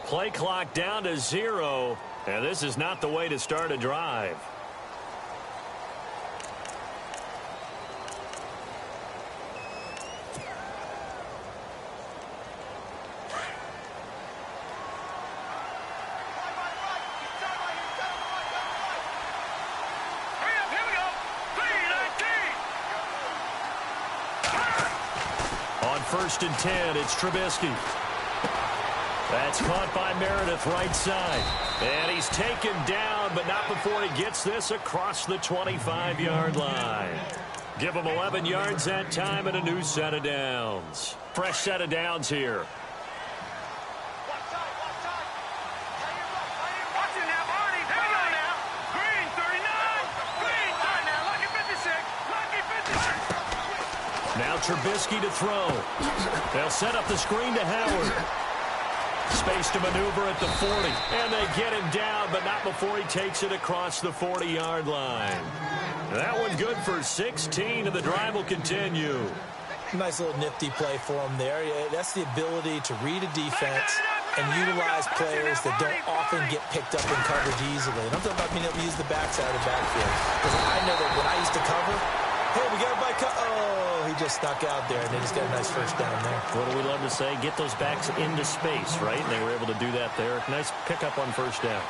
Play clock down to 0, and this is not the way to start a drive. On 1st and 10, it's Trubisky. That's caught by Meredith right side. And he's taken down, but not before he gets this across the 25-yard line. Give him 11 yards that time and a new set of downs. Fresh set of downs here. Now Trubisky to throw. They'll set up the screen to Howard. Space to maneuver at the 40. And they get him down, but not before he takes it across the 40-yard line. That one good for 16, and the drive will continue. Nice little nifty play for him there. Yeah, that's the ability to read a defense and utilize players that don't often get picked up in coverage easily. And I'm talking about being able to use the backside of the backfield. Because I know that when I used to cover, hey, we got everybody oh, he just snuck out there, and they just got a nice first down there. What do we love to say? Get those backs into space, right? And they were able to do that there. Nice pickup on first down.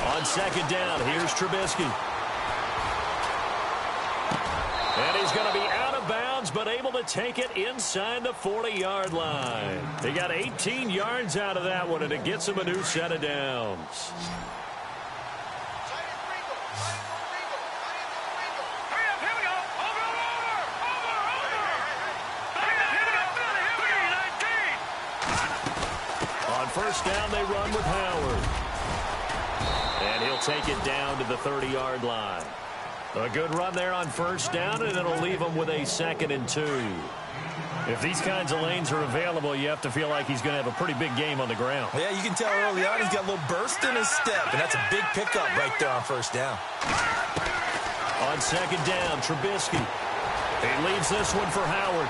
On second down, here's Trubisky. And he's going to be out of bounds, but able to take it inside the 40-yard line. He got 18 yards out of that one, and it gets him a new set of downs. On first down, they run with Howard. And he'll take it down to the 30-yard line. A good run there on first down, and it'll leave him with a 2nd and 2. If these kinds of lanes are available, you have to feel like he's going to have a pretty big game on the ground. Yeah, you can tell early on he's got a little burst in his step, and that's a big pickup right there on first down. On second down, Trubisky. He leaves this one for Howard.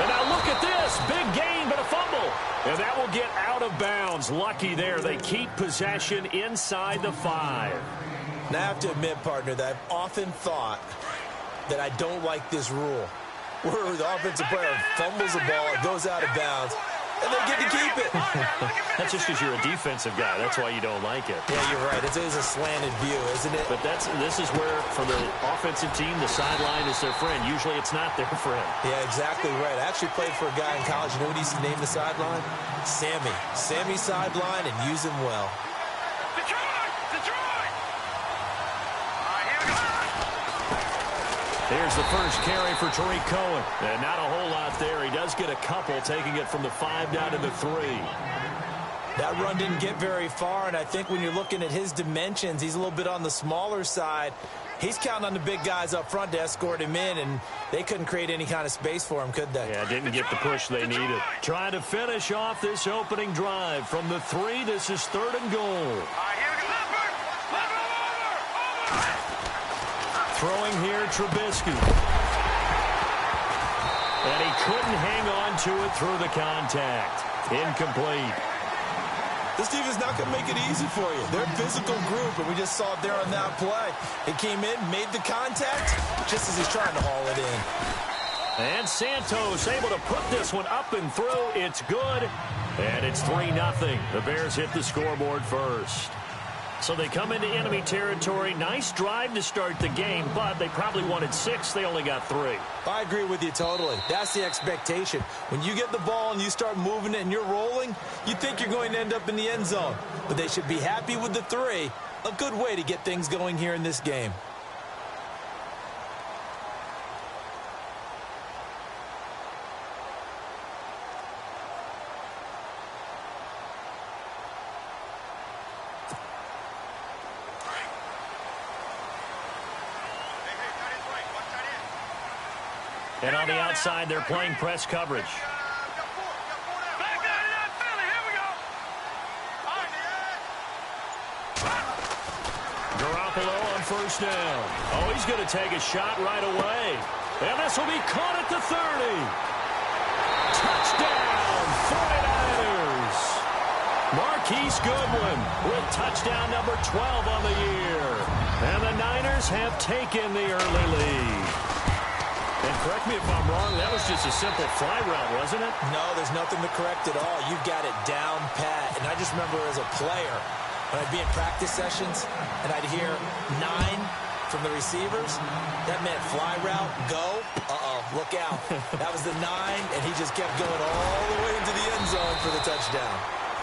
And now look at this. Big gain, but a fumble. And that will get out of bounds. Lucky there. They keep possession inside the 5. Now, I have to admit, partner, that I've often thought that I don't like this rule, where the offensive player fumbles the ball, it goes out of bounds, and they get to keep it. That's just because you're a defensive guy. That's why you don't like it. Yeah, you're right. It is a slanted view, isn't it? But this is where, for the offensive team, the sideline is their friend. Usually it's not their friend. Yeah, exactly right. I actually played for a guy in college. You know what he used to name the sideline? Sammy. Sammy sideline, and use him well. Here's the first carry for Tariq Cohen. And not a whole lot there. He does get a couple, taking it from the 5 down to the 3. That run didn't get very far, and I think when you're looking at his dimensions, he's a little bit on the smaller side. He's counting on the big guys up front to escort him in, and they couldn't create any kind of space for him, could they? Yeah, didn't get the push they needed. Trying to finish off this opening drive. From the 3, this is 3rd and goal. Throwing here, Trubisky. And he couldn't hang on to it through the contact. Incomplete. This team is not going to make it easy for you. They're a physical group, and we just saw it there on that play. He came in, made the contact, just as he's trying to haul it in. And Santos able to put this one up and through. It's good. And it's 3-0. The Bears hit the scoreboard first. So they come into enemy territory. Nice drive to start the game, but they probably wanted 6. They only got 3. I agree with you totally. That's the expectation. When you get the ball and you start moving it and you're rolling, you think you're going to end up in the end zone. But they should be happy with the 3. A good way to get things going here in this game. And on the outside, they're playing press coverage. Garoppolo on first down. Oh, he's going to take a shot right away. And this will be caught at the 30. Touchdown, 49ers. Marquise Goodwin with touchdown number 12 on the year. And the Niners have taken the early lead. And correct me if I'm wrong, that was just a simple fly route, wasn't it? No, there's nothing to correct at all. You've got it down pat. And I just remember as a player, when I'd be in practice sessions and I'd hear 9 from the receivers, that meant fly route, go, look out. That was the 9, and he just kept going all the way into the end zone for the touchdown.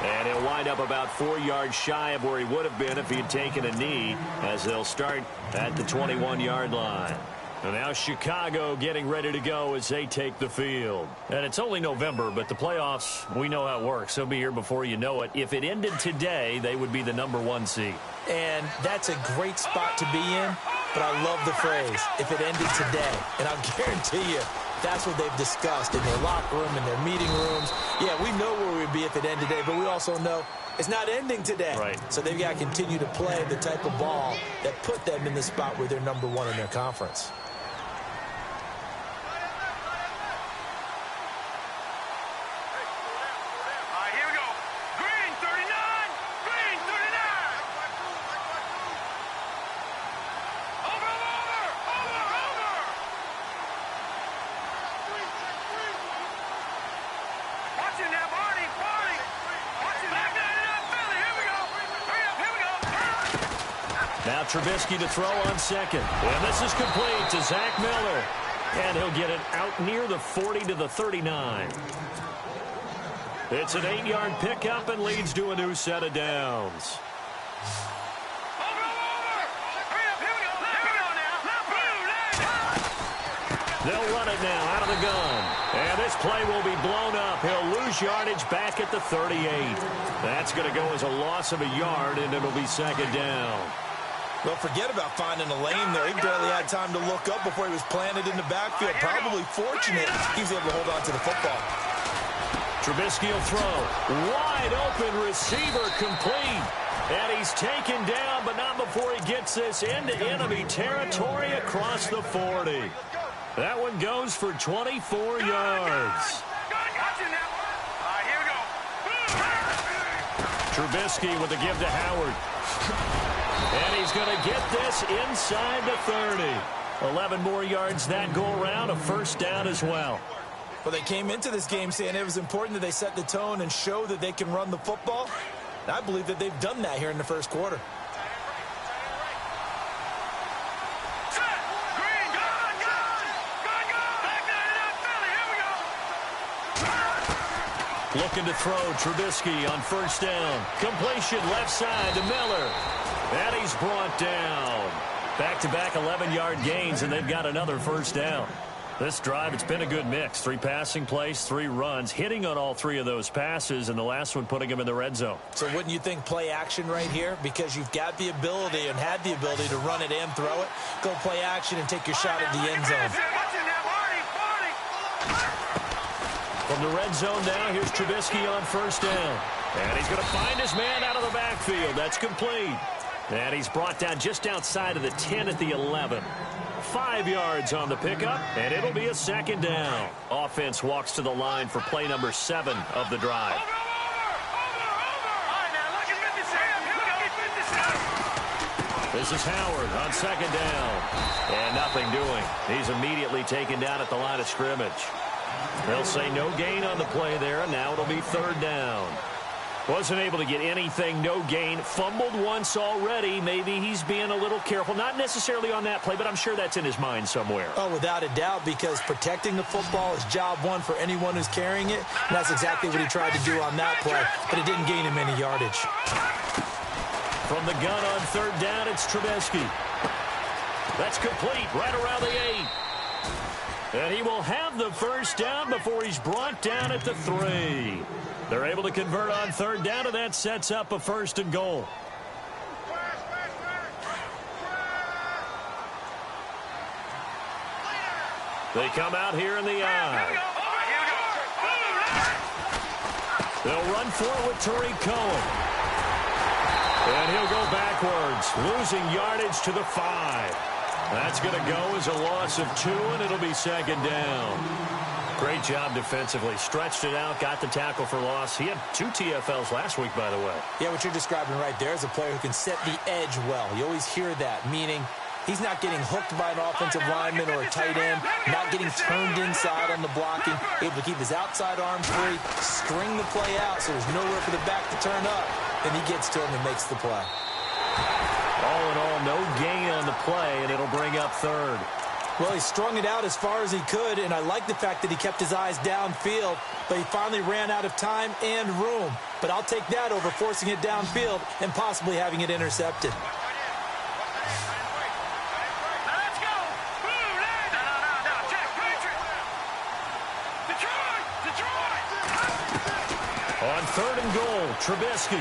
And he'll wind up about 4 yards shy of where he would have been if he had taken a knee, as they'll start at the 21-yard line. And now Chicago getting ready to go as they take the field. And it's only November, but the playoffs, we know how it works. They'll be here before you know it. If it ended today, they would be the number 1 seed. And that's a great spot to be in, but I love the phrase, if it ended today. And I'll guarantee you, that's what they've discussed in their locker room, in their meeting rooms. Yeah, we know where we'd be if it ended today, but we also know it's not ending today. Right. So they've got to continue to play the type of ball that put them in the spot where they're number 1 in their conference. Now Trubisky to throw on second. And this is complete to Zach Miller. And he'll get it out near the 40 to the 39. It's an 8-yard pickup and leads to a new set of downs. They'll run it now out of the gun. And this play will be blown up. He'll lose yardage back at the 38. That's going to go as a loss of a yard, and it'll be second down. Well, forget about finding a lane there. He barely had time to look up before he was planted in the backfield. Probably fortunate he was able to hold on to the football. Trubisky will throw. Wide open receiver complete. And he's taken down, but not before he gets this into enemy territory across the 40. That one goes for 24 yards. Trubisky with the give to Howard. And he's going to get this inside the 30. 11 more yards that go around, a first down as well. Well, they came into this game saying it was important that they set the tone and show that they can run the football. And I believe that they've done that here in the first quarter. Looking to throw, Trubisky on first down. Completion left side to Miller. And he's brought down. Back-to-back 11-yard gains, and they've got another first down. This drive, it's been a good mix. 3 passing plays, 3 runs, hitting on all 3 of those passes, and the last one putting him in the red zone. So wouldn't you think play action right here? Because you've got the ability and had the ability to run it and throw it. Go play action and take your shot at the end zone. From the red zone now, here's Trubisky on first down. And he's going to find his man out of the backfield. That's complete. And he's brought down just outside of the 10 at the 11. 5 yards on the pickup, and it'll be a second down. Offense walks to the line for play number 7 of the drive. This is Howard on second down. And nothing doing. He's immediately taken down at the line of scrimmage. They'll say no gain on the play there, and now it'll be third down. Wasn't able to get anything, no gain. Fumbled once already. Maybe he's being a little careful. Not necessarily on that play, but I'm sure that's in his mind somewhere. Oh, without a doubt, because protecting the football is job one for anyone who's carrying it. And that's exactly what he tried to do on that play, but it didn't gain him any yardage. From the gun on third down, it's Trubisky. That's complete right around the 8. And he will have the first down before he's brought down at the 3. They're able to convert on third down, and that sets up a first and goal. They come out here in the eye. They'll run for it with Tariq Cohen. And he'll go backwards, losing yardage to the 5. That's going to go as a loss of 2, and it'll be second down. Great job defensively. Stretched it out, got the tackle for loss. He had 2 TFLs last week, by the way. Yeah, what you're describing right there is a player who can set the edge well. You always hear that, meaning he's not getting hooked by an offensive lineman or a tight end, not getting turned inside on the blocking, able to keep his outside arm free, string the play out so there's nowhere for the back to turn up, and he gets to him and makes the play. All in all, no gain on the play, and it'll bring up third. Well, he strung it out as far as he could, and I like the fact that he kept his eyes downfield, but he finally ran out of time and room. But I'll take that over forcing it downfield and possibly having it intercepted. On 3rd and goal, Trubisky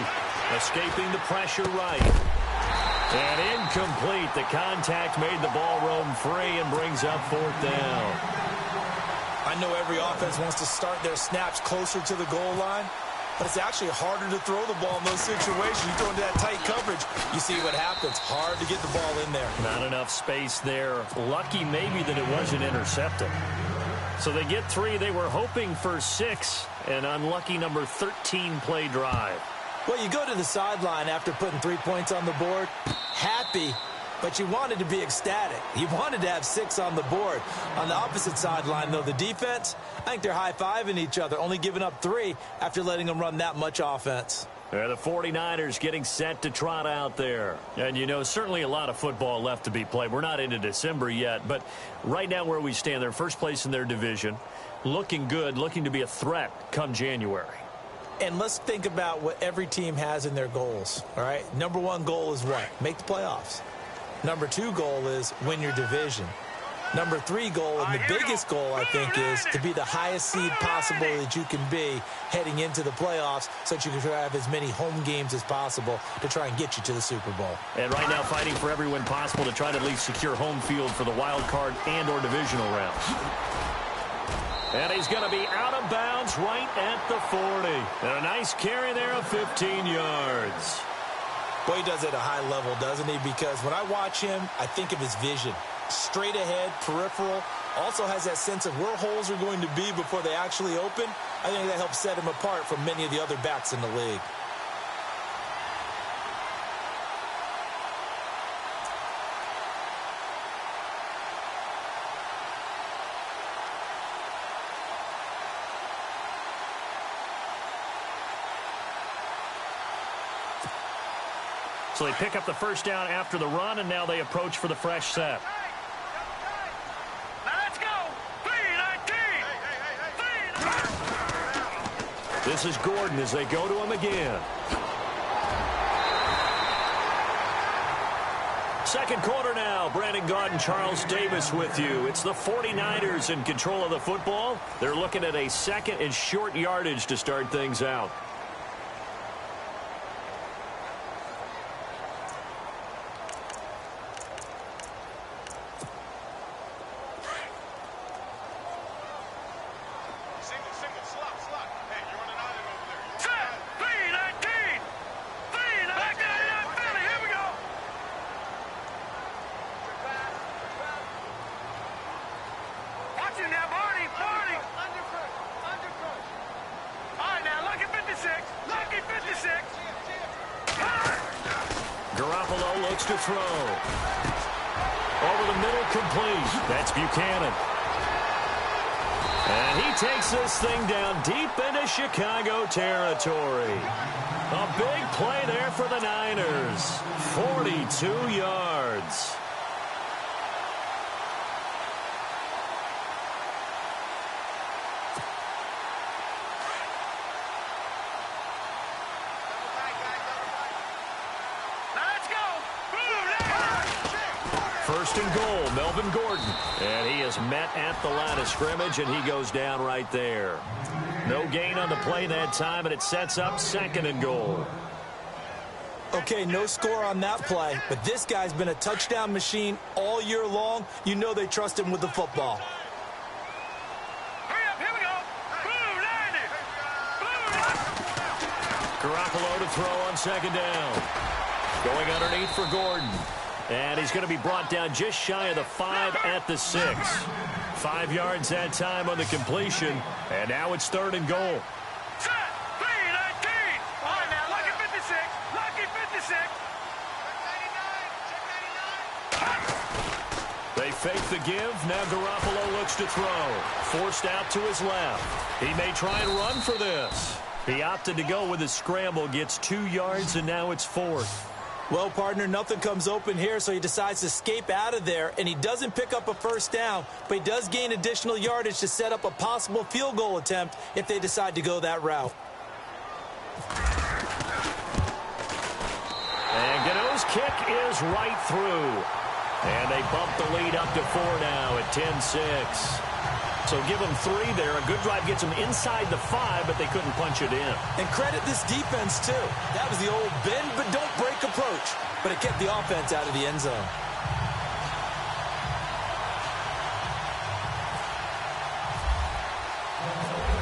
escaping the pressure right. And incomplete. The contact made the ball roam free and brings up 4th down. I know every offense wants to start their snaps closer to the goal line, but it's actually harder to throw the ball in those situations. You throw into that tight coverage, you see what happens. Hard to get the ball in there. Not enough space there. Lucky maybe that it wasn't intercepted. So they get 3. They were hoping for 6. An unlucky number 13 play drive. Well, you go to the sideline after putting 3 points on the board, happy, but you wanted to be ecstatic. You wanted to have 6 on the board. On the opposite sideline, though, the defense, I think they're high-fiving each other, only giving up 3 after letting them run that much offense. The 49ers getting set to trot out there. And, you know, certainly a lot of football left to be played. We're not into December yet, but right now where we stand, they're first place in their division, looking good, looking to be a threat come January. And let's think about what every team has in their goals, all right? Number 1 goal is what? Make the playoffs. Number 2 goal is win your division. Number 3 goal, and the biggest goal, I think, is to be the highest seed possible that you can be heading into the playoffs so that you can have as many home games as possible to try and get you to the Super Bowl. And right now fighting for every win possible to try to at least secure home field for the wild card and or divisional rounds. And he's going to be out of bounds right at the 40. And a nice carry there of 15 yards. Boy, he does it at a high level, doesn't he? Because when I watch him, I think of his vision. Straight ahead, peripheral. Also has that sense of where holes are going to be before they actually open. I think that helps set him apart from many of the other backs in the league. So they pick up the first down after the run, and now they approach for the fresh set. Now let's go. 3-19. This is Gordon as they go to him again. Second quarter now. Brandon Gaudin and Charles Davis with you. It's the 49ers in control of the football. They're looking at a 2nd and short yardage to start things out. Garoppolo looks to throw. Over the middle, complete. That's Buchanan. And he takes this thing down deep into Chicago territory. A big play there for the Niners. 42 yards. First and goal, Melvin Gordon. And he is met at the line of scrimmage, and he goes down right there. No gain on the play that time, and it sets up 2nd and goal. Okay, no score on that play, but this guy's been a touchdown machine all year long. You know they trust him with the football. Garoppolo to throw on second down. Going underneath for Gordon. And he's going to be brought down just shy of the 5 at the 6. 5 yards that time on the completion. And now it's 3rd and goal. Set. 3-19. All right, now, lucky 56. Lucky 56. They fake the give. Now Garoppolo looks to throw. Forced out to his left. He may try and run for this. He opted to go with his scramble. Gets 2 yards, and now it's 4th. Well, partner, nothing comes open here, so he decides to escape out of there, and he doesn't pick up a first down, but he does gain additional yardage to set up a possible field goal attempt if they decide to go that route. And Gano's kick is right through. And they bump the lead up to 4 now at 10-6. So give them 3 there. A good drive gets them inside the 5, but they couldn't punch it in. And credit this defense, too. That was the old bend but don't break approach. But it kept the offense out of the end zone.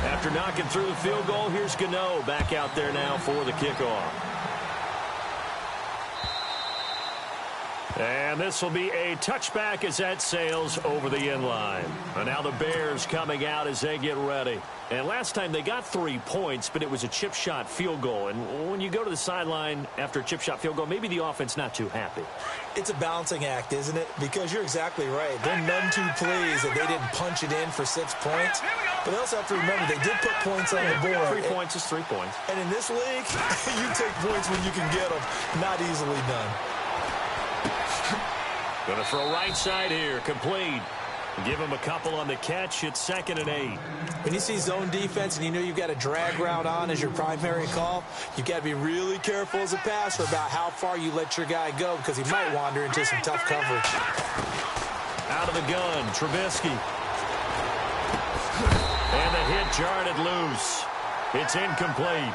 After knocking through the field goal, here's Gano back out there now for the kickoff. And this will be a touchback as that sails over the end line. And now the Bears coming out as they get ready. And last time they got 3 points, but it was a chip shot field goal. And when you go to the sideline after a chip shot field goal, maybe the offense not too happy. It's a balancing act, isn't it? Because you're exactly right. They're none too pleased that they didn't punch it in for 6 points. But they also have to remember they did put points on the board. 3 points is 3 points. And in this league, you take points when you can get them. Not easily done. Going to throw right side here, complete. Give him a couple on the catch. It's 2nd and 8. When you see zone defense and you know you've got a drag route on as your primary call, you've got to be really careful as a passer about how far you let your guy go because he might wander into some tough coverage. Out of the gun, Trubisky. And the hit jarred it loose. It's incomplete.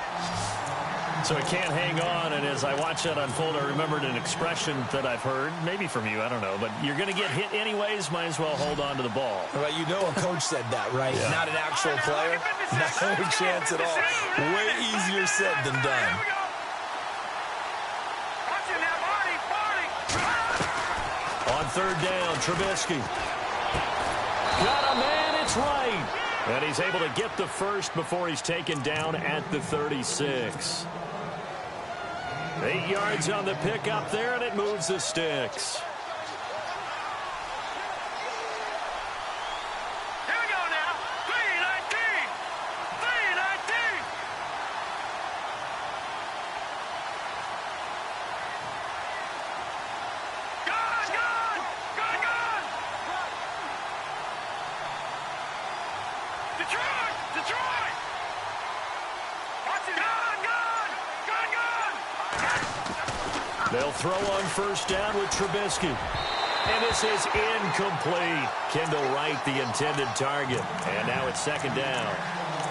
So it can't hang on, and as I watch that unfold, I remembered an expression that I've heard, maybe from you, I don't know, but you're going to get hit anyways, might as well hold on to the ball. Well, you know a coach said that, right? Yeah. Not an actual player. No chance at all. Way easier said than done. On 3rd down, Trubisky. Got a man, it's right. And he's able to get the first before he's taken down at the 36. 8 yards on the pickup there, and it moves the sticks. Here we go now. 3-19. 3-19. Gone, gone. Gone, gone. Detroit. Detroit. Watch it. Gone, gone. Gone, gone. They'll throw on 1st down with Trubisky. And this is incomplete. Kendall Wright, the intended target. And now it's 2nd down.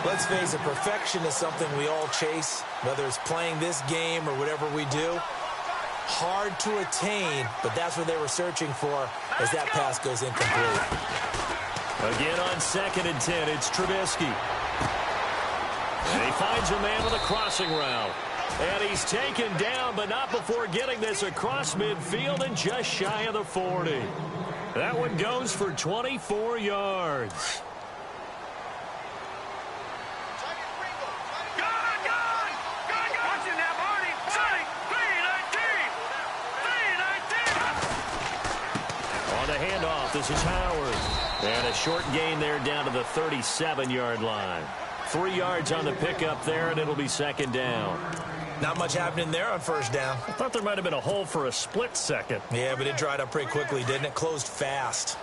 Let's face it, perfection is something we all chase, whether it's playing this game or whatever we do. Hard to attain, but that's what they were searching for as that pass goes incomplete. Again on 2nd and 10, it's Trubisky. And he finds a man with a crossing route. And he's taken down, but not before getting this across midfield and just shy of the 40. That one goes for 24 yards. On the handoff, this is Howard. And a short gain there down to the 37-yard line. 3 yards on the pickup there, and it'll be 2nd down. Not much happening there on 1st down. I thought there might have been a hole for a split second. Yeah, but it dried up pretty quickly, didn't it? Closed fast.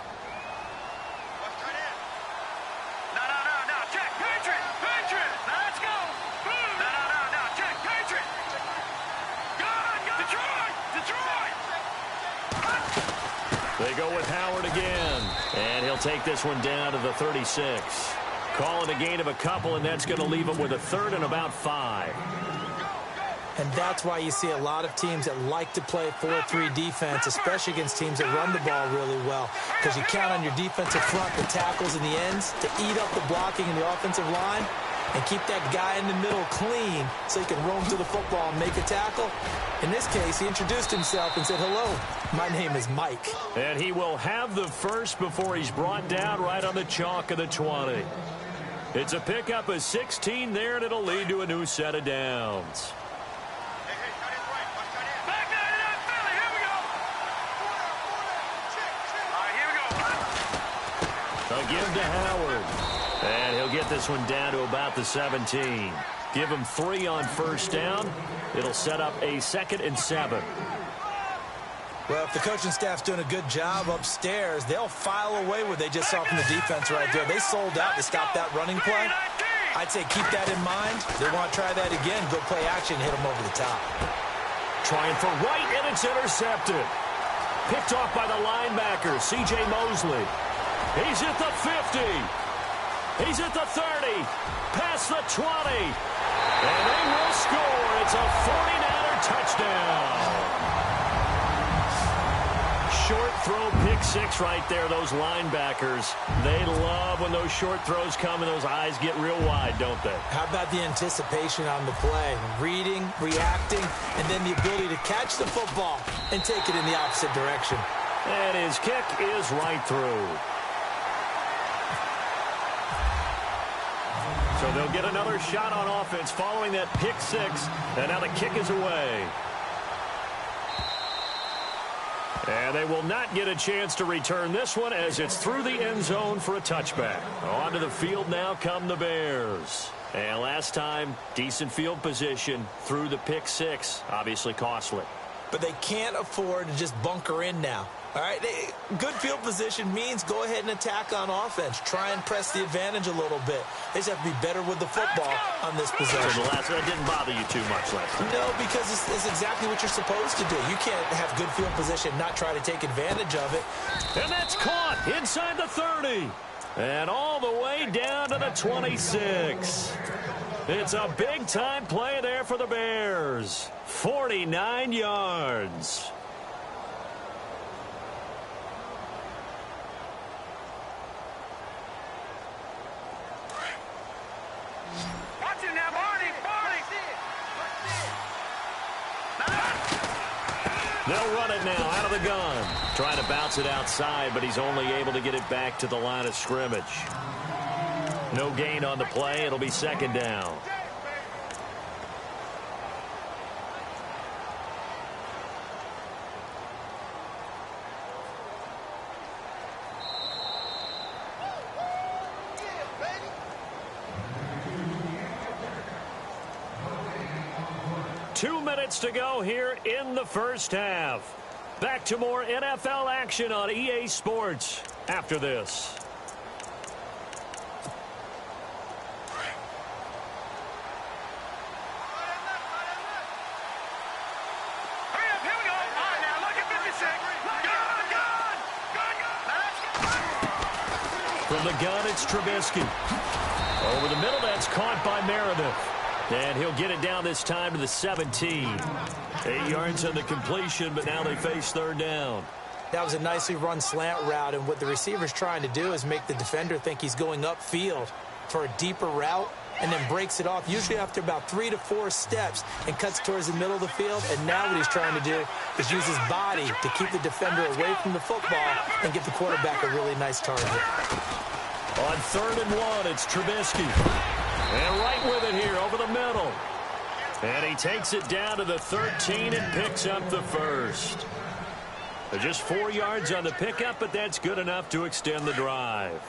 No, check, Patriot. Now let's go. No, check, Patriot. Gone, Detroit. They go with Howard again, and he'll take this one down to the 36. Calling a gain of a couple, and that's going to leave him with a 3rd and about 5. And that's why you see a lot of teams that like to play 4-3 defense, especially against teams that run the ball really well, because you count on your defensive front, the tackles and the ends, to eat up the blocking in the offensive line. and keep that guy in the middle clean so he can roam through the football and make a tackle. In this case, he introduced himself and said, "Hello, my name is Mike." And he will have the first before he's brought down right on the chalk of the 20. It's a pickup of 16 there, and it'll lead to a new set of downs. They'll give to Howard. And he'll get this one down to about the 17. Give him 3 on first down. It'll set up a 2nd and 7. Well, if the coaching staff's doing a good job upstairs, they'll file away what they just saw from the defense right there. They sold out to stop that running play. I'd say keep that in mind. They want to try that again. Go play action, hit them over the top. Trying for right, and it's intercepted. Picked off by the linebacker, C.J. Mosley. He's at the 50. He's at the 30. Past the 20. And they will score. It's a 49er touchdown. Short throw, pick 6 right there. Those linebackers, they love when those short throws come and those eyes get real wide, don't they? How about the anticipation on the play? Reading, reacting, and then the ability to catch the football and take it in the opposite direction. And his kick is right through. So they'll get another shot on offense following that pick 6. And now the kick is away. And they will not get a chance to return this one as it's through the end zone for a touchback. Onto the field now come the Bears. And last time, decent field position through the pick 6. Obviously costly. But they can't afford to just bunker in now. All right, good field position means go ahead and attack on offense. Try and press the advantage a little bit. They just have to be better with the football on this possession. That didn't bother you too much last time. No, because it's exactly what you're supposed to do. You can't have good field position, not try to take advantage of it. And that's caught inside the 30. And all the way down to the 26. It's a big-time play there for the Bears. 49 yards. They'll run it now out of the gun. Trying to bounce it outside, but he's only able to get it back to the line of scrimmage. No gain on the play. It'll be 2nd down. To go here in the first half. Back to more NFL action on EA Sports after this. From the gun, it's Trubisky. Over the middle, that's caught by Meredith. And he'll get it down this time to the 17. 8 yards on the completion, but now they face 3rd down. That was a nicely run slant route, and what the receiver's trying to do is make the defender think he's going upfield for a deeper route and then breaks it off, usually after about 3 to 4 steps, and cuts towards the middle of the field. And now what he's trying to do is use his body to keep the defender away from the football and give the quarterback a really nice target. On 3rd and 1, it's Trubisky. And right with it here over the middle. And he takes it down to the 13 and picks up the first. Just 4 yards on the pickup, but that's good enough to extend the drive.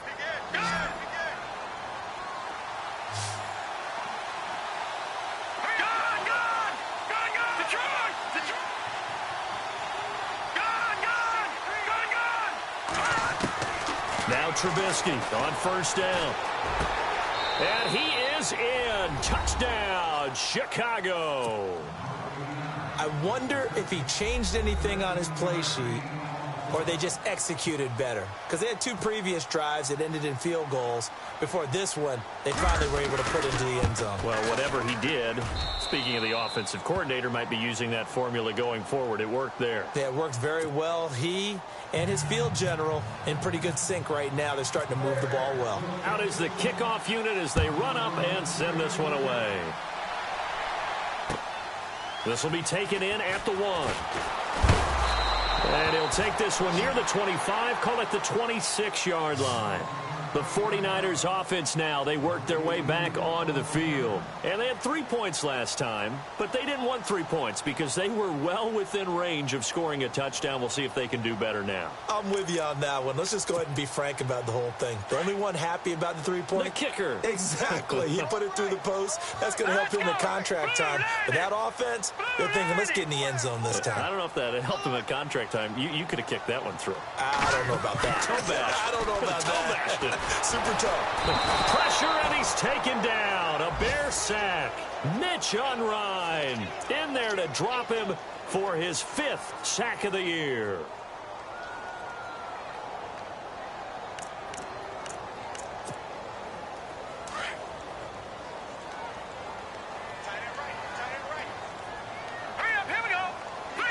Now Trubisky on 1st down. And he is in. Touchdown, Chicago. I wonder if he changed anything on his play sheet or they just executed better? Because they had 2 previous drives that ended in field goals. Before this one, they finally were able to put into the end zone. Well, whatever he did, speaking of the offensive coordinator, might be using that formula going forward. It worked there. Yeah, it worked very well. He and his field general in pretty good sync right now. They're starting to move the ball well. Out is the kickoff unit as they run up and send this one away. This will be taken in at the 1. And he'll take this one near the 25, call it the 26-yard line. The 49ers offense now, they worked their way back onto the field. And they had 3 points last time, but they didn't want 3 points because they were well within range of scoring a touchdown. We'll see if they can do better now. I'm with you on that one. Let's just go ahead and be frank about the whole thing. The only one happy about the 3-point? The kicker. Exactly. He put it through the post. That's going to help him in contract time. But that offense, they're thinking, let's get in the end zone this time. I don't know if that helped him at contract time. You could have kicked that one through. I don't know about that. Toe bash. I don't know about that. Super tough. Pressure, and he's taken down. A Bear sack. Mitch Unrein in there to drop him for his 5th sack of the year.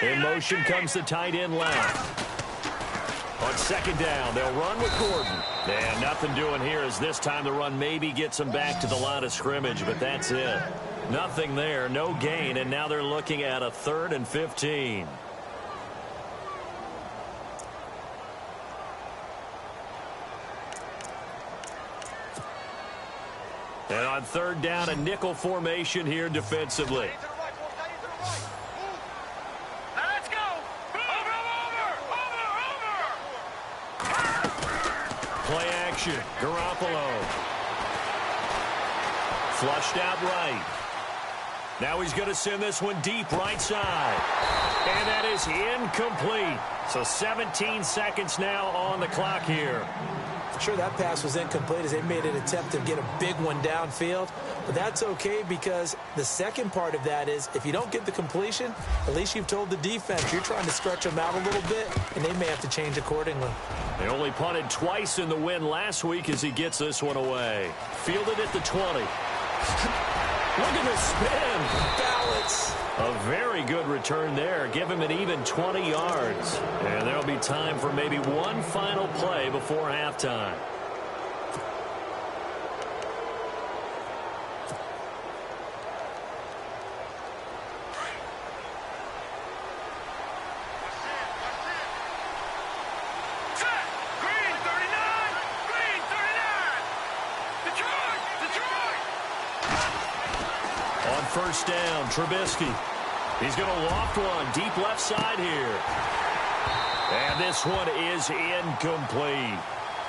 In motion comes the tight end left. On 2nd down, they'll run with Gordon. And nothing doing here as this time the run maybe gets them back to the line of scrimmage, but that's it. Nothing there, no gain, and now they're looking at a 3rd and 15. And on 3rd down, a nickel formation here defensively. Play action. Garoppolo. Flushed out right. Now he's going to send this one deep right side. And that is incomplete. So 17 seconds now on the clock here. Sure, that pass was incomplete as they made an attempt to get a big one downfield. But that's okay because the second part of that is if you don't get the completion, at least you've told the defense you're trying to stretch them out a little bit, and they may have to change accordingly. They only punted twice in the win last week as he gets this one away. Fielded at the 20. Look at the spin. Balance. A very good return there. Give him an even 20 yards. And there'll be time for maybe one final play before halftime. First down, Trubisky. He's going to loft one deep left side here. And this one is incomplete.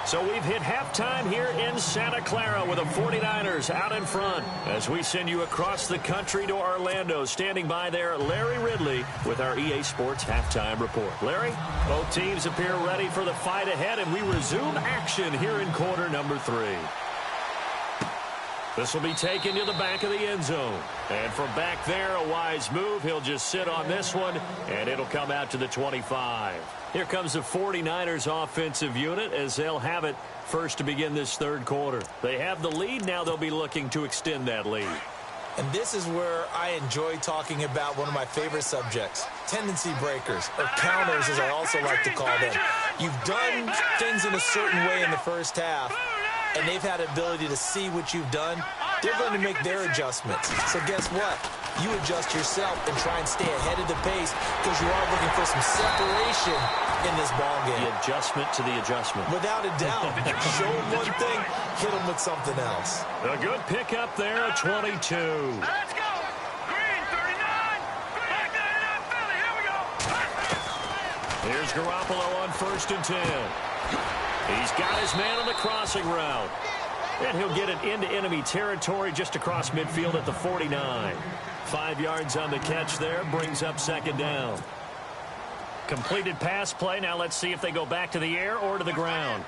So we've hit halftime here in Santa Clara with the 49ers out in front. As we send you across the country to Orlando, standing by there, Larry Ridley with our EA Sports Halftime Report. Larry, both teams appear ready for the fight ahead, and we resume action here in quarter number 3. This will be taken to the back of the end zone. And from back there, a wise move. He'll just sit on this one, and it'll come out to the 25. Here comes the 49ers offensive unit as they'll have it first to begin this third quarter. They have the lead. Now they'll be looking to extend that lead. And this is where I enjoy talking about one of my favorite subjects, tendency breakers, or counters as I also like to call them. You've done things in a certain way in the first half, and they've had the ability to see what you've done. They're going to make their adjustments. So guess what? You adjust yourself and try and stay ahead of the pace because you are looking for some separation in this ball game. The adjustment to the adjustment. Without a doubt. Show them one thing, hit them with something else. A good pickup there, a 22. Let's go! Green, 39! Back 99, Philly, here we go! Here's Garoppolo on 1st and 10. He's got his man on the crossing route. And he'll get it into enemy territory just across midfield at the 49. 5 yards on the catch there, brings up 2nd down. Completed pass play. Now let's see if they go back to the air or to the ground.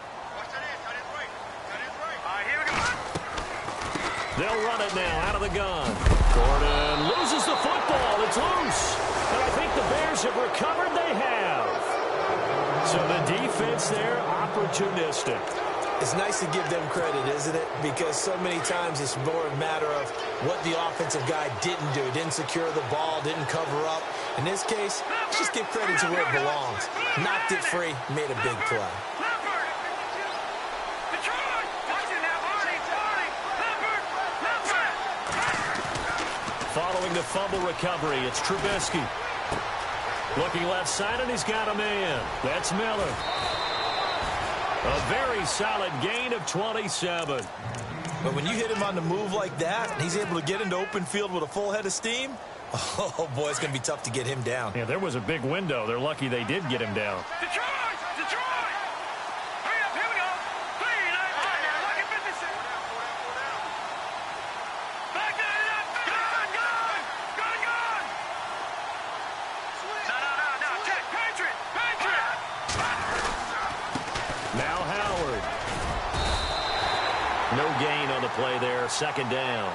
They'll run it now out of the gun. Gordon loses the football. It's loose. And I think the Bears have recovered. They have. So the defense there, opportunistic. It's nice to give them credit, isn't it? Because so many times it's more a matter of what the offensive guy didn't do. Didn't secure the ball, didn't cover up. In this case, let's just give credit to where it belongs. Knocked it free, made a big play. Following the fumble recovery, it's Trubisky. Looking left side, and he's got a man. That's Miller. A very solid gain of 27. But when you hit him on the move like that, and he's able to get into open field with a full head of steam, oh, boy, it's going to be tough to get him down. Yeah, there was a big window. They're lucky they did get him down. Detroit! Hurry up, here we go. 3, 9, 10. Look at business. Back it up. Gun. No. Check. Patriot. Now Howard. No gain on the play there. Second down.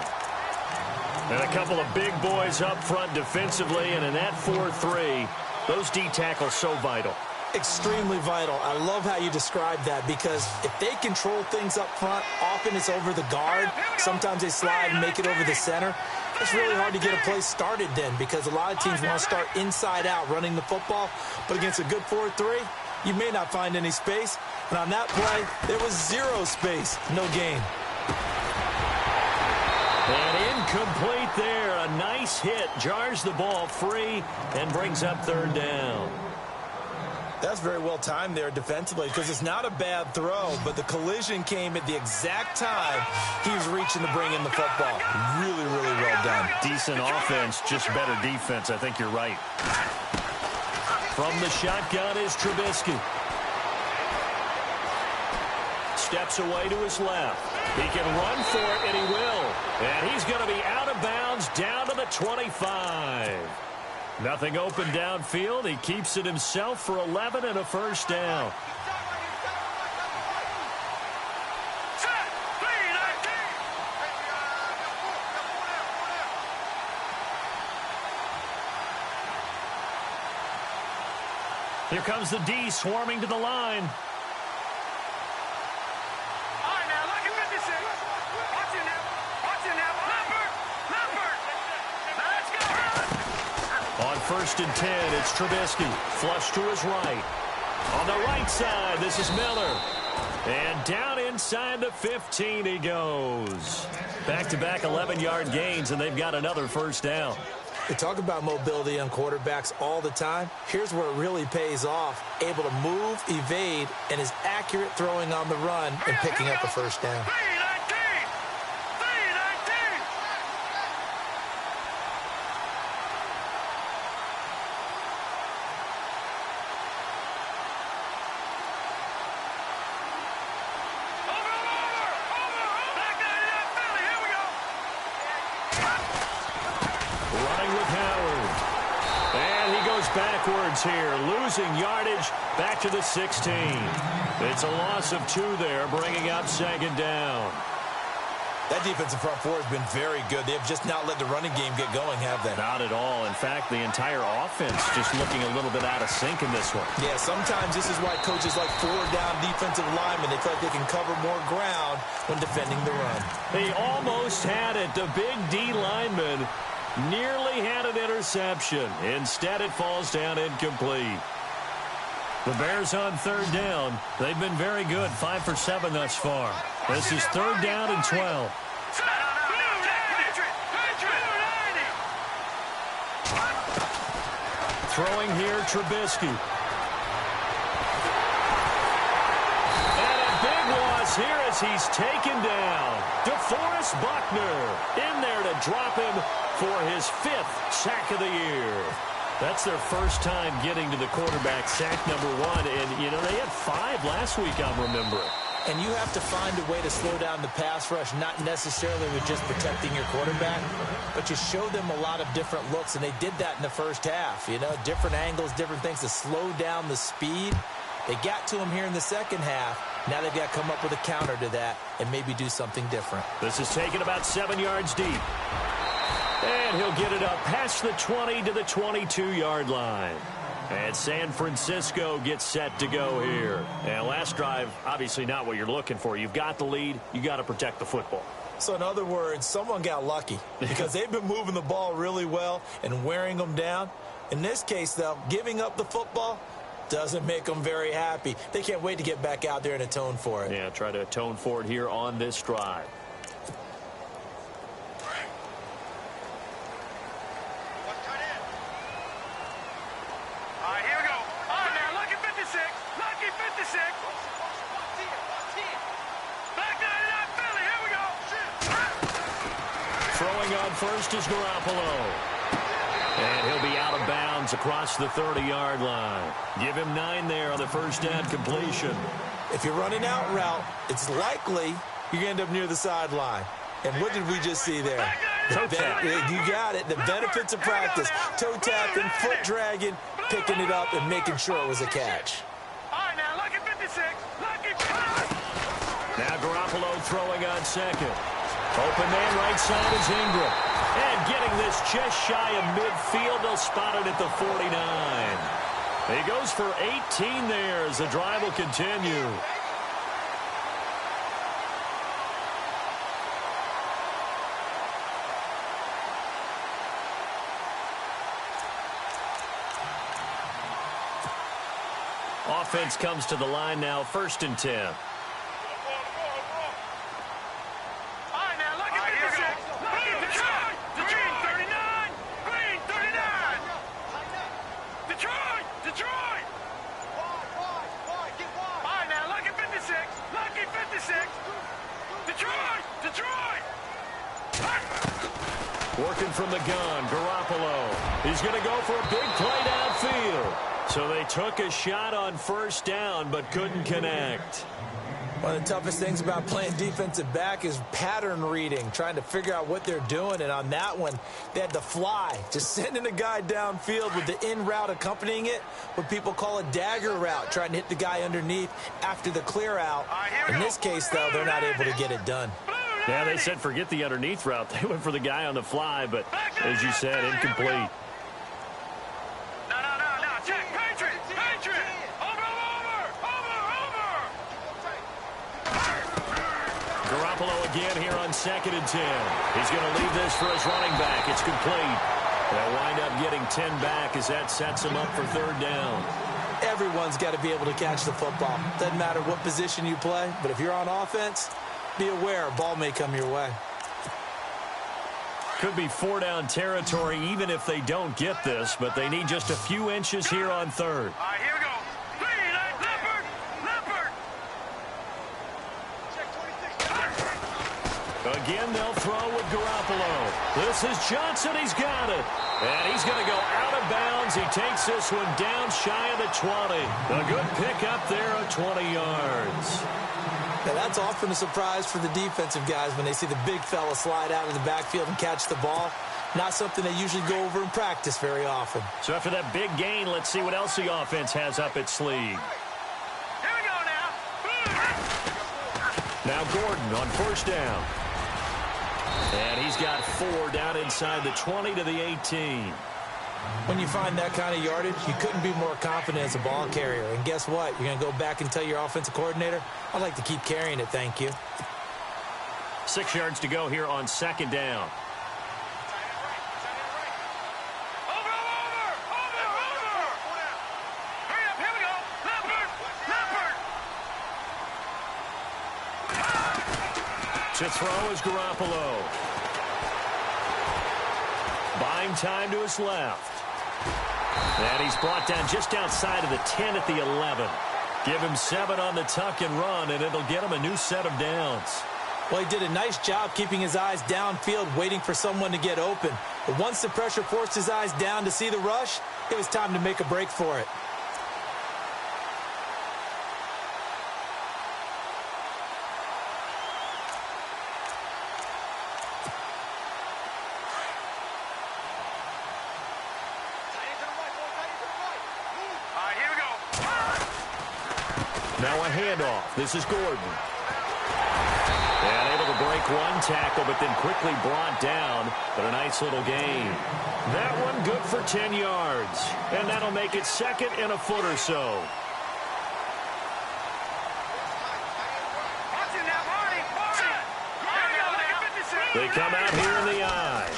And a couple of big boys up front defensively, and in that 4-3, those D tackles so vital. Extremely vital. I love how you describe that, because if they control things up front, often it's over the guard. Sometimes they slide and make it over the center. It's really hard to get a play started then, because a lot of teams want to start inside out running the football. But against a good 4-3, you may not find any space. And on that play, there was zero space. No gain. And incomplete there. A nice hit. Jars the ball free and brings up third down. That's very well timed there defensively, because it's not a bad throw, but the collision came at the exact time he was reaching to bring in the football. Really, really well done. Decent offense, just better defense. I think you're right. From the shotgun is Trubisky. Steps away to his left. He can run for it, and he will. And he's going to be out of bounds down to the 25. Nothing open downfield. He keeps it himself for 11 and a first down. Here comes the D swarming to the line. On 1st and 10, it's Trubisky. Flush to his right. On the right side, this is Miller. And down inside the 15 he goes. Back-to-back 11-yard gains, and they've got another first down. We talk about mobility on quarterbacks all the time. Here's where it really pays off. Able to move, evade, and is accurate throwing on the run and picking up a first down. Backwards here, losing yardage back to the 16. It's a loss of 2 there, bringing up second down. That defensive front four has been very good. They have just not let the running game get going, have they? Not at all. In fact, the entire offense just looking a little bit out of sync in this one. Yeah, sometimes this is why coaches like 4-down defensive linemen. They feel like they can cover more ground when defending the run. He almost had it. The big D lineman nearly had an interception. Instead, it falls down incomplete. The Bears on third down. They've been very good, 5 for 7 thus far. This is third down and 12. Throwing here, Trubisky. And a big loss here as he's taken down. DeForest Buckner in there to drop him for his 5th sack of the year. That's their first time getting to the quarterback, sack number 1. And, you know, they had 5 last week, I'm remembering. And you have to find a way to slow down the pass rush, not necessarily with just protecting your quarterback, but you show them a lot of different looks, and they did that in the first half. You know, different angles, different things to slow down the speed. They got to him here in the second half. Now they've got to come up with a counter to that and maybe do something different. This is taken about 7 yards deep. And he'll get it up past the 20 to the 22-yard line. And San Francisco gets set to go here. And last drive, obviously not what you're looking for. You've got the lead. You got to protect the football. So in other words, someone got lucky because they've been moving the ball really well and wearing them down. In this case, though, giving up the football doesn't make them very happy. They can't wait to get back out there and atone for it. Yeah, try to atone for it here on this drive. Throwing on first is Garoppolo. And he'll be out of bounds across the 30-yard line. Give him 9 there on the first down completion. If you're running out route, it's likely you're going to end up near the sideline. And what did we just see there? Toe tap. You got it. The benefits of practice. Toe tapping, foot dragging, picking it up, and making sure it was a catch. Now Garoppolo throwing on second. Open man right side is Ingram. And getting this just shy of midfield. They'll spot it at the 49. He goes for 18 there as the drive will continue. Offense comes to the line now, 1st and 10. Working from the gun, Garoppolo. He's going to go for a big play downfield. So they took a shot on first down, but couldn't connect. One of the toughest things about playing defensive back is pattern reading, trying to figure out what they're doing. And on that one, they had to fly, just sending a guy downfield with the in route accompanying it, what people call a dagger route, trying to hit the guy underneath after the clear out. In this case, though, they're not able to get it done. Yeah, they said forget the underneath route. They went for the guy on the fly, but as you said, incomplete. Garoppolo again here on 2nd and 10. He's going to leave this for his running back. It's complete. They'll wind up getting 10 back as that sets him up for 3rd down. Everyone's got to be able to catch the football. Doesn't matter what position you play, but if you're on offense, be aware a ball may come your way. Could be 4-down territory even if they don't get this, but they need just a few inches here on 3rd. Here we go. Again, they'll throw with Garoppolo. This is Johnson. He's got it. And he's going to go out of bounds. He takes this one down shy of the 20. A good pickup there at 20 yards. Now, that's often a surprise for the defensive guys when they see the big fella slide out of the backfield and catch the ball. Not something they usually go over in practice very often. So after that big gain, let's see what else the offense has up its sleeve. Here we go now. Now Gordon on first down. And he's got 4 down inside the 20 to the 18. When you find that kind of yardage, you couldn't be more confident as a ball carrier. And guess what? You're going to go back and tell your offensive coordinator, I'd like to keep carrying it, thank you. 6 yards to go here on 2nd down. Hurry up, here we go. Leopard. To throw is Garoppolo. Buying time to his left. And he's brought down just outside of the 10 at the 11. Give him 7 on the tuck and run, and it'll get him a new set of downs. Well, he did a nice job keeping his eyes downfield, waiting for someone to get open. But once the pressure forced his eyes down to see the rush, it was time to make a break for it. Now a handoff. This is Gordon. And able to break Make one tackle, but then quickly brought down. But a nice little gain. That one good for 10 yards. And that'll make it second and a foot or so. They come out here in the eye.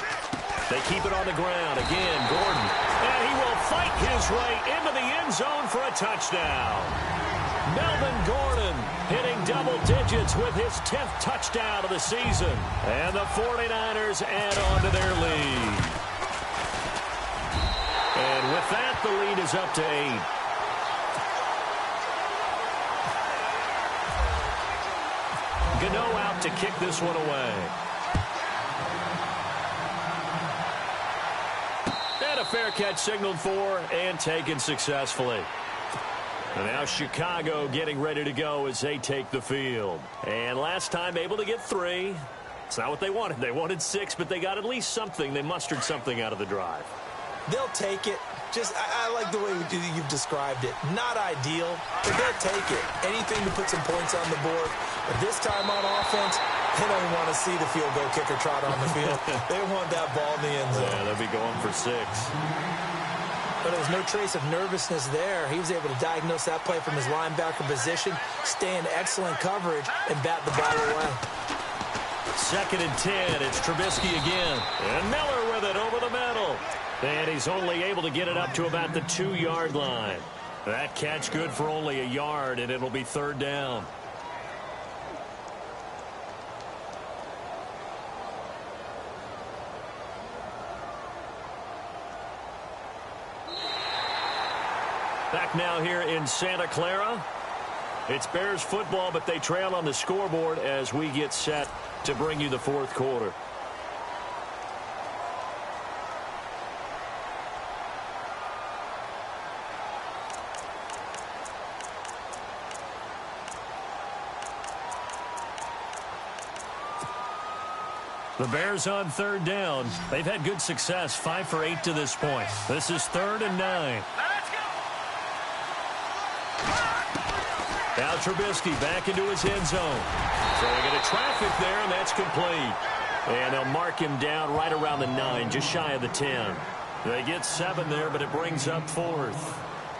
They keep it on the ground. Again, Gordon. And he will fight his way into the end zone for a touchdown. Melvin Gordon hitting double digits with his 10th touchdown of the season. And the 49ers add on to their lead. And with that, the lead is up to 8. Gano out to kick this one away. And a fair catch signaled for and taken successfully. And now Chicago getting ready to go as they take the field. And last time able to get 3. It's not what they wanted. They wanted 6, but they got at least something. They mustered something out of the drive. They'll take it. I like the way you've described it. Not ideal, but they'll take it. Anything to put some points on the board. But this time on offense, they don't want to see the field goal kicker trot on the field. They want that ball in the end zone. Yeah, they'll be going for 6. But there was no trace of nervousness there. He was able to diagnose that play from his linebacker position, stay in excellent coverage, and bat the ball away. Second and 10. It's Trubisky again. And Miller with it over the middle. And he's only able to get it up to about the 2-yard line. That catch good for only a yard, and it'll be third down. Back now here in Santa Clara. It's Bears football, but they trail on the scoreboard as we get set to bring you the fourth quarter. The Bears on third down. They've had good success, 5 for 8 to this point. This is 3rd and 9. Now Trubisky back into his end zone. So they get a traffic there, and that's complete. And they'll mark him down right around the 9, just shy of the 10. They get 7 there, but it brings up 4th.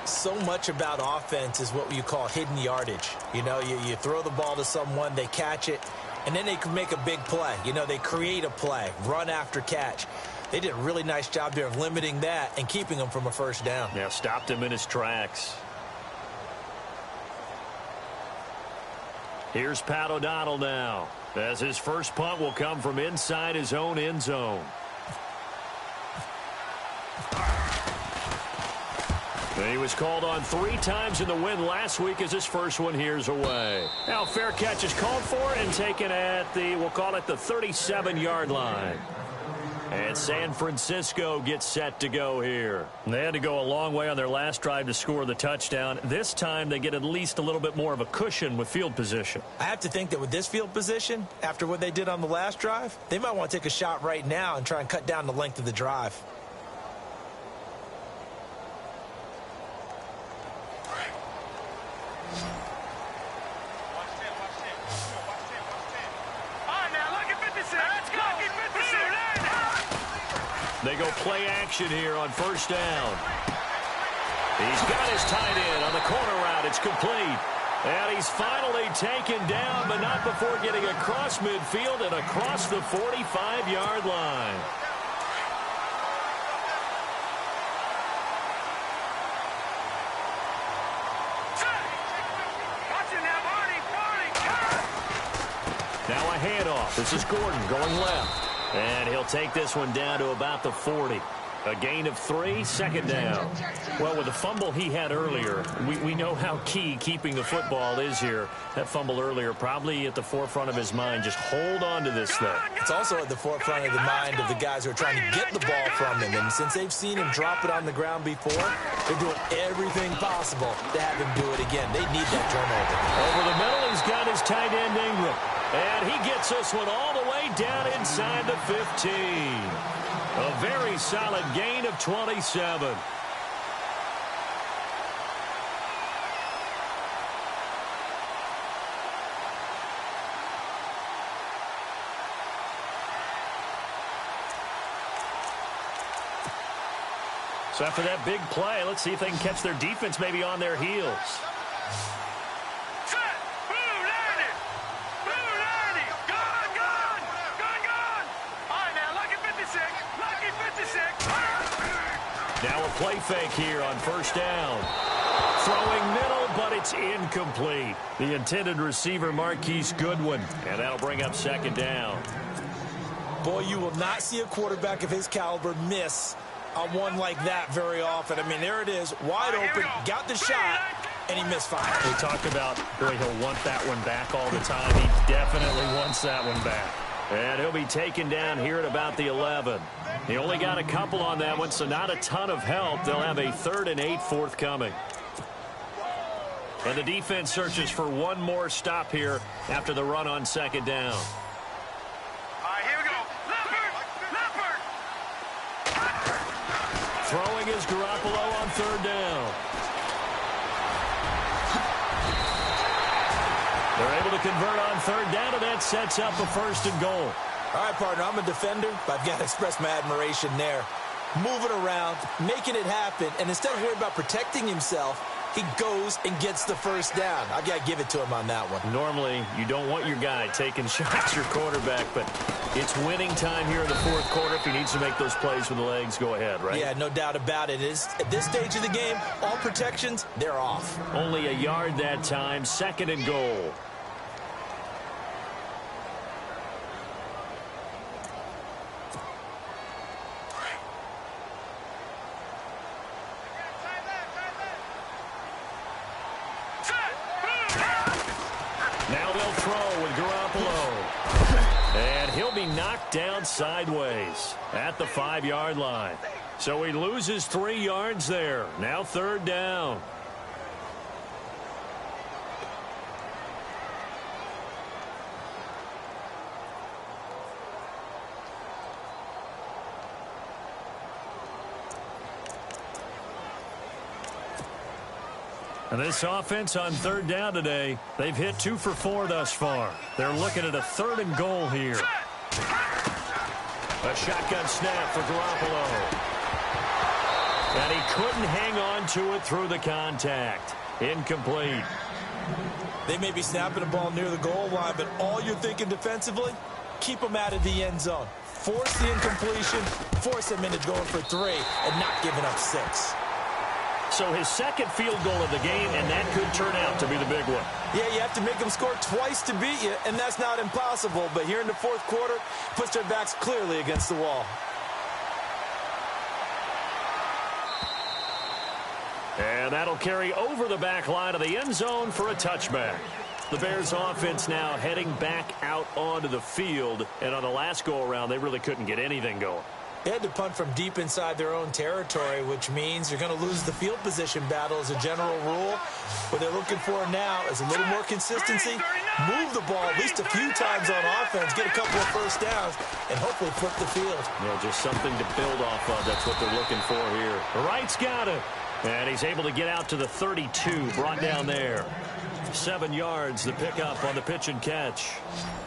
So much about offense is what you call hidden yardage. You know, you throw the ball to someone, they catch it, and then they can make a big play. You know, they create a play, run after catch. They did a really nice job there of limiting that and keeping him from a first down. Yeah, stopped him in his tracks. Here's Pat O'Donnell now, as his first punt will come from inside his own end zone. And he was called on 3 times in the win last week as his first one here's away. Now fair catch is called for and taken at the, we'll call it the 37-yard line. And San Francisco gets set to go here. They had to go a long way on their last drive to score the touchdown. This time they get at least a little bit more of a cushion with field position. I have to think that with this field position, after what they did on the last drive, they might want to take a shot right now and try and cut down the length of the drive. They go play action here on first down. He's got his tight end on the corner route. It's complete. And he's finally taken down, but not before getting across midfield and across the 45-yard line. Now a handoff. This is Gordon going left. And he'll take this one down to about the 40. A gain of 3, second down. Well, with the fumble he had earlier, we know how key keeping the football is here. That fumble earlier probably at the forefront of his mind. Just hold on to this thing. It's also at the forefront of the mind of the guys who are trying to get the ball from him. And since they've seen him drop it on the ground before, they're doing everything possible to have him do it again. They need that turnover. Over the middle, he's got his tight end Ingram. And he gets this one all the way down inside the 15. A very solid gain of 27. So after that big play, let's see if they can catch their defense maybe on their heels. Now a play fake here on first down. Throwing middle, but it's incomplete. The intended receiver, Marquise Goodwin. And that'll bring up second down. Boy, you will not see a quarterback of his caliber miss on one like that very often. I mean, there it is, wide open, got the shot, and he misfired. We talk about, boy, he'll want that one back all the time. He definitely wants that one back. And he'll be taken down here at about the 11. He only got a couple on that one, so not a ton of help. They'll have a 3rd and 8 forthcoming. And the defense searches for one more stop here after the run on second down. All right, here we go. Leopard! Throwing is Garoppolo on 3rd down. They're able to convert on 3rd down, and that sets up a 1st and goal. All right, partner, I'm a defender, but I've got to express my admiration there. Moving around, making it happen, and instead of worrying about protecting himself, he goes and gets the 1st down. I've got to give it to him on that one. Normally, you don't want your guy taking shots, your quarterback, but it's winning time here in the 4th quarter. If he needs to make those plays with the legs, go ahead, right? Yeah, no doubt about it. At this stage of the game, all protections, they're off. Only a yard that time, 2nd and goal. Now they'll throw with Garoppolo. And he'll be knocked down sideways at the 5-yard line. So he loses 3 yards there. Now 3rd down. And this offense on 3rd down today, they've hit 2 for 4 thus far. They're looking at a 3rd and goal here. A shotgun snap for Garoppolo. And he couldn't hang on to it through the contact. Incomplete. They may be snapping the ball near the goal line, but all you're thinking defensively, keep them out of the end zone. Force the incompletion, force them into going for 3, and not giving up 6. So his 2nd field goal of the game, and that could turn out to be the big one. Yeah, you have to make them score twice to beat you, and that's not impossible. But here in the 4th quarter, puts their backs clearly against the wall. And that'll carry over the back line of the end zone for a touchback. The Bears offense now heading back out onto the field, and on the last go-around, they really couldn't get anything going. They had to punt from deep inside their own territory, which means you're going to lose the field position battle as a general rule. What they're looking for now is a little more consistency, move the ball at least a few times on offense, get a couple of 1st downs, and hopefully flip the field. Yeah, just something to build off of. That's what they're looking for here. Wright's got it. And he's able to get out to the 32, brought down there. 7 yards, the pickup on the pitch and catch.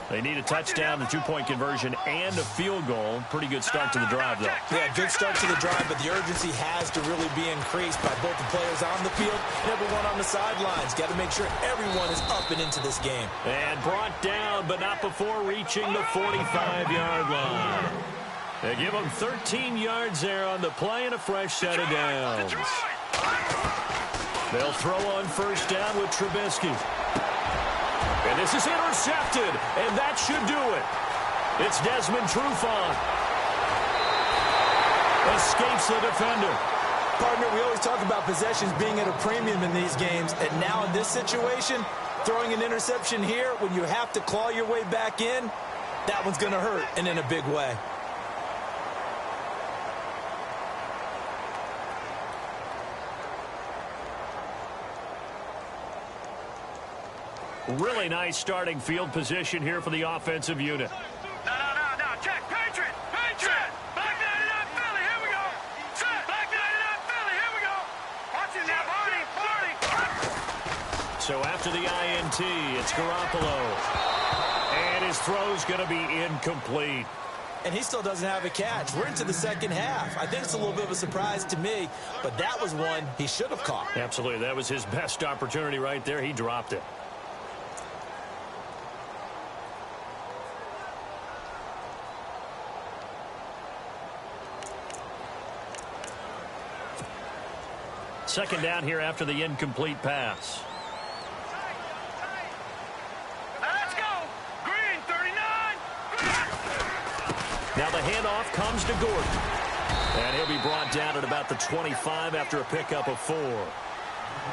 They need a touchdown, a 2-point conversion, and a field goal. Pretty good start to the drive, though. Yeah, good start to the drive, but the urgency has to really be increased by both the players on the field and everyone on the sidelines. Got to make sure everyone is up and into this game. And brought down, but not before reaching the 45-yard line. They give them 13 yards there on the play and a fresh set of downs. They'll throw on 1st down with Trubisky. And this is intercepted, and that should do it. It's Desmond Trufant. Escapes the defender. Partner, we always talk about possessions being at a premium in these games, and now in this situation, throwing an interception here when you have to claw your way back in, that one's going to hurt, and in a big way. Really nice starting field position here for the offensive unit. No. Check. Patriot. Back 99 Philly. Here we go. Set. Back 99 Philly. Here we go. Watch it now, Barney. So after the INT, it's Garoppolo. And his throw's going to be incomplete. and he still doesn't have a catch. We're into the second half. I think it's a little bit of a surprise to me, but that was one he should have caught. Absolutely. That was his best opportunity right there. He dropped it. Second down here after the incomplete pass. Let's go. Green, 39. Now the handoff comes to Gordon. And he'll be brought down at about the 25 after a pickup of 4.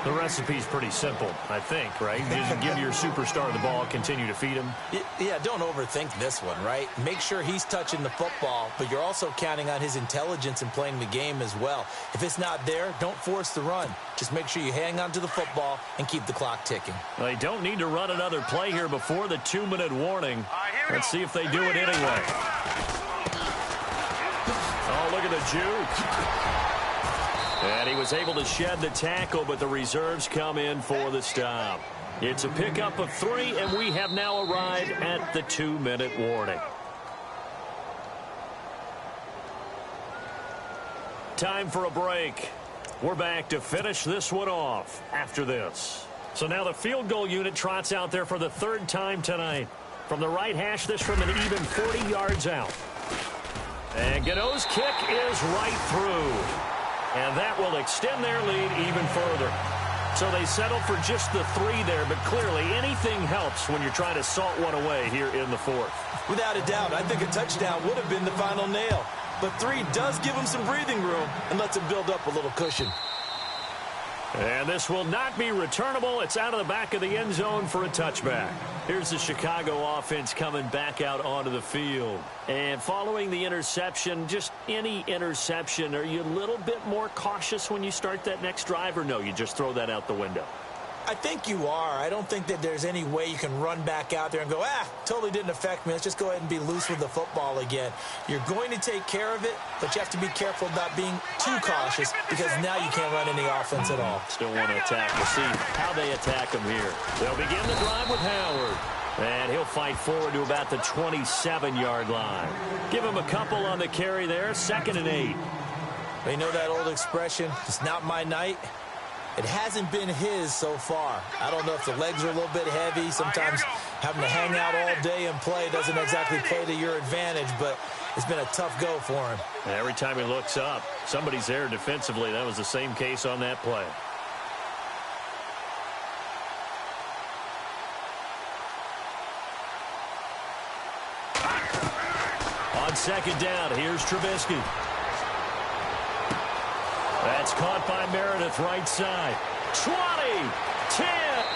The recipe's pretty simple, I think, right? Just give your superstar the ball, continue to feed him. Yeah, don't overthink this one, right? Make sure he's touching the football, but you're also counting on his intelligence in playing the game as well. If it's not there, don't force the run. Just make sure you hang on to the football and keep the clock ticking. They don't need to run another play here before the 2-minute warning. Let's see if they do it anyway. Oh, look at the juke. And he was able to shed the tackle, but the reserves come in for the stop. It's a pickup of 3, and we have now arrived at the 2-minute warning. Time for a break. We're back to finish this one off after this. So now the field goal unit trots out there for the 3rd time tonight. From the right hash, this from an even 40 yards out. And Gano's kick is right through. And that will extend their lead even further. So they settled for just the 3 there, but clearly anything helps when you're trying to salt one away here in the 4th. Without a doubt, I think a touchdown would have been the final nail. But 3 does give him some breathing room and lets him build up a little cushion. And this will not be returnable. It's out of the back of the end zone for a touchback. Here's the Chicago offense coming back out onto the field. And following the interception, just any interception, are you a little bit more cautious when you start that next drive, or no, you just throw that out the window? I think you are. I don't think that there's any way you can run back out there and go, totally didn't affect me. Let's just go ahead and be loose with the football again. You're going to take care of it, but you have to be careful about being too cautious because now you can't run any offense at all. Still want to attack. We'll see how they attack him here. They'll begin the drive with Howard. And he'll fight forward to about the 27-yard line. Give him a couple on the carry there. 2nd and 8. You know that old expression, it's not my night? It hasn't been his so far. I don't know if the legs are a little bit heavy. Sometimes having to hang out all day and play doesn't exactly play to your advantage, but it's been a tough go for him. Every time he looks up, somebody's there defensively. That was the same case on that play. On 2nd down, here's Trubisky. That's caught by Meredith, right side. 20, 10,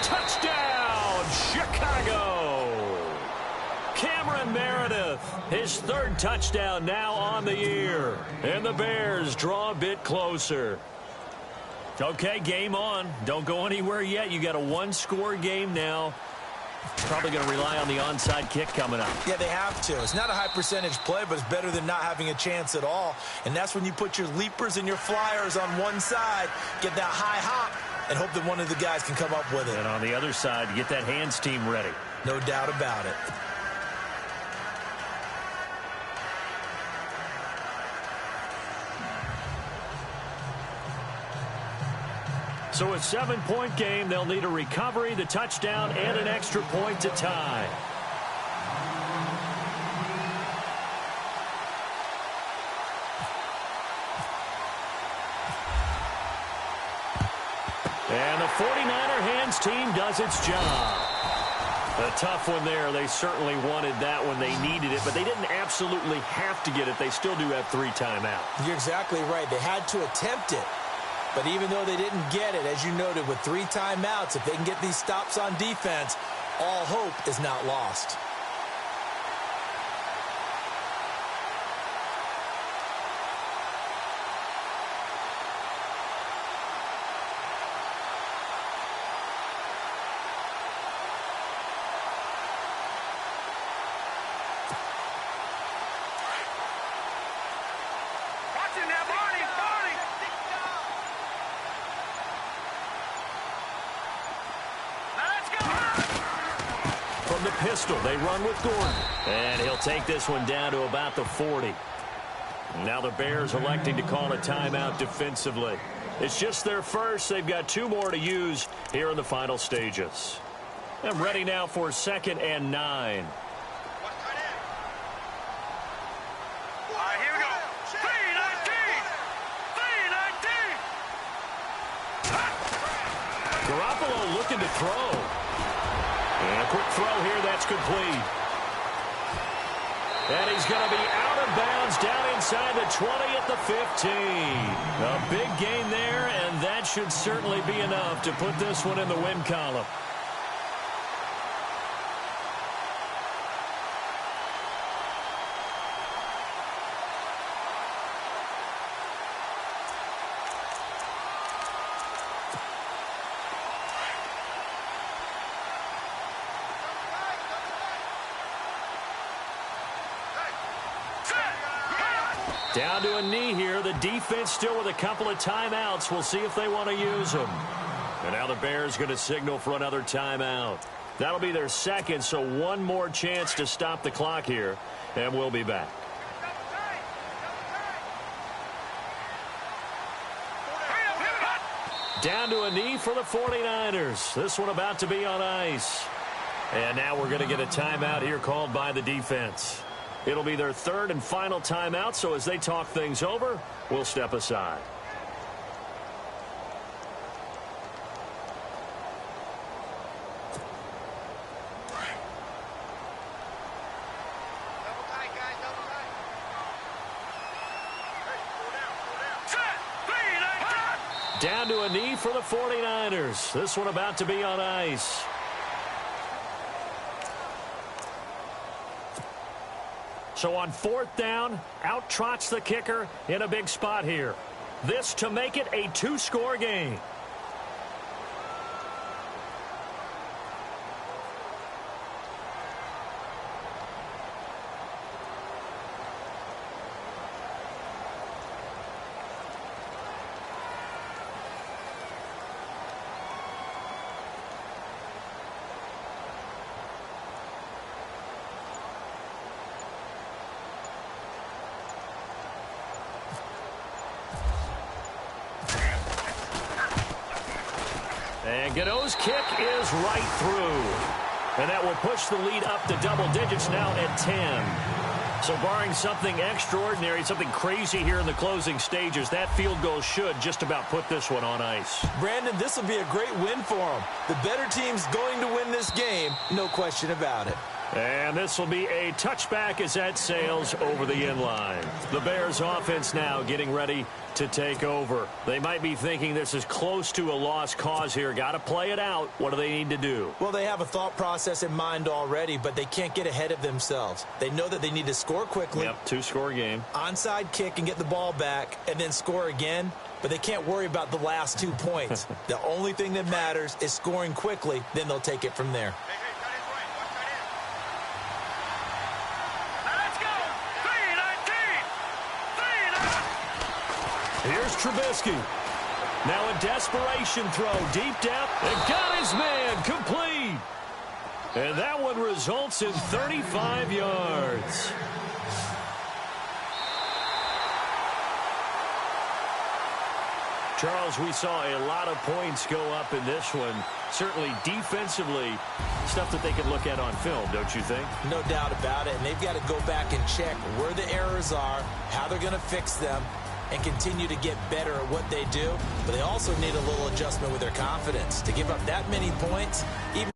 touchdown, Chicago. Cameron Meredith, his 3rd touchdown now on the year. And the Bears draw a bit closer. Okay, game on. Don't go anywhere yet. You got a 1-score game now. Probably going to rely on the onside kick coming up. Yeah, they have to. It's not a high percentage play, but it's better than not having a chance at all. And that's when you put your leapers and your flyers on one side, get that high hop, and hope that one of the guys can come up with it. And on the other side, get that hands team ready. No doubt about it. So a 7-point game, they'll need a recovery, the touchdown, and an extra point to tie. And the 49er hands team does its job. A tough one there. They certainly wanted that one. They needed it, but they didn't absolutely have to get it. They still do have 3 timeouts. You're exactly right. They had to attempt it. But even though they didn't get it, as you noted, with 3 timeouts, if they can get these stops on defense, all hope is not lost. the pistol. They run with Gordon. And he'll take this one down to about the 40. Now the Bears electing to call a timeout defensively. It's just their first. They've got 2 more to use here in the final stages. I'm ready now for 2nd and 9. Garoppolo looking to throw. And a quick throw here, that's complete. And he's going to be out of bounds down inside the 20 at the 15. A big gain there, and that should certainly be enough to put this one in the win column. Down to a knee here. The defense still with a couple of timeouts. We'll see if they want to use them. And now the Bears going to signal for another timeout. That'll be their second, so one more chance to stop the clock here. And we'll be back. Down to a knee for the 49ers. This one about to be on ice. And now we're going to get a timeout here called by the defense. It'll be their 3rd and final timeout, so as they talk things over, we'll step aside. Down to a knee for the 49ers. This one about to be on ice. So on 4th down, out trots the kicker in a big spot here. This to make it a 2-score game. And Gano's kick is right through. And that will push the lead up to double digits now at 10. So barring something extraordinary, something crazy here in the closing stages, that field goal should just about put this one on ice. Brandon, this will be a great win for them. The better team's going to win this game, no question about it. And this will be a touchback as that sails over the inline. The Bears offense now getting ready to take over. They might be thinking this is close to a lost cause here. Got to play it out. What do they need to do? Well, they have a thought process in mind already, but they can't get ahead of themselves. They know that they need to score quickly. Yep, 2-score game. Onside kick and get the ball back and then score again. But they can't worry about the last 2 points. The only thing that matters is scoring quickly. Then they'll take it from there. Here's Trubisky. Now a desperation throw deep down. And got his man complete. And that one results in 35 yards. Charles, we saw a lot of points go up in this one. Certainly defensively, stuff that they can look at on film, don't you think? No doubt about it. And they've got to go back and check where the errors are, how they're going to fix them, and continue to get better at what they do. But they also need a little adjustment with their confidence. To give up that many points, even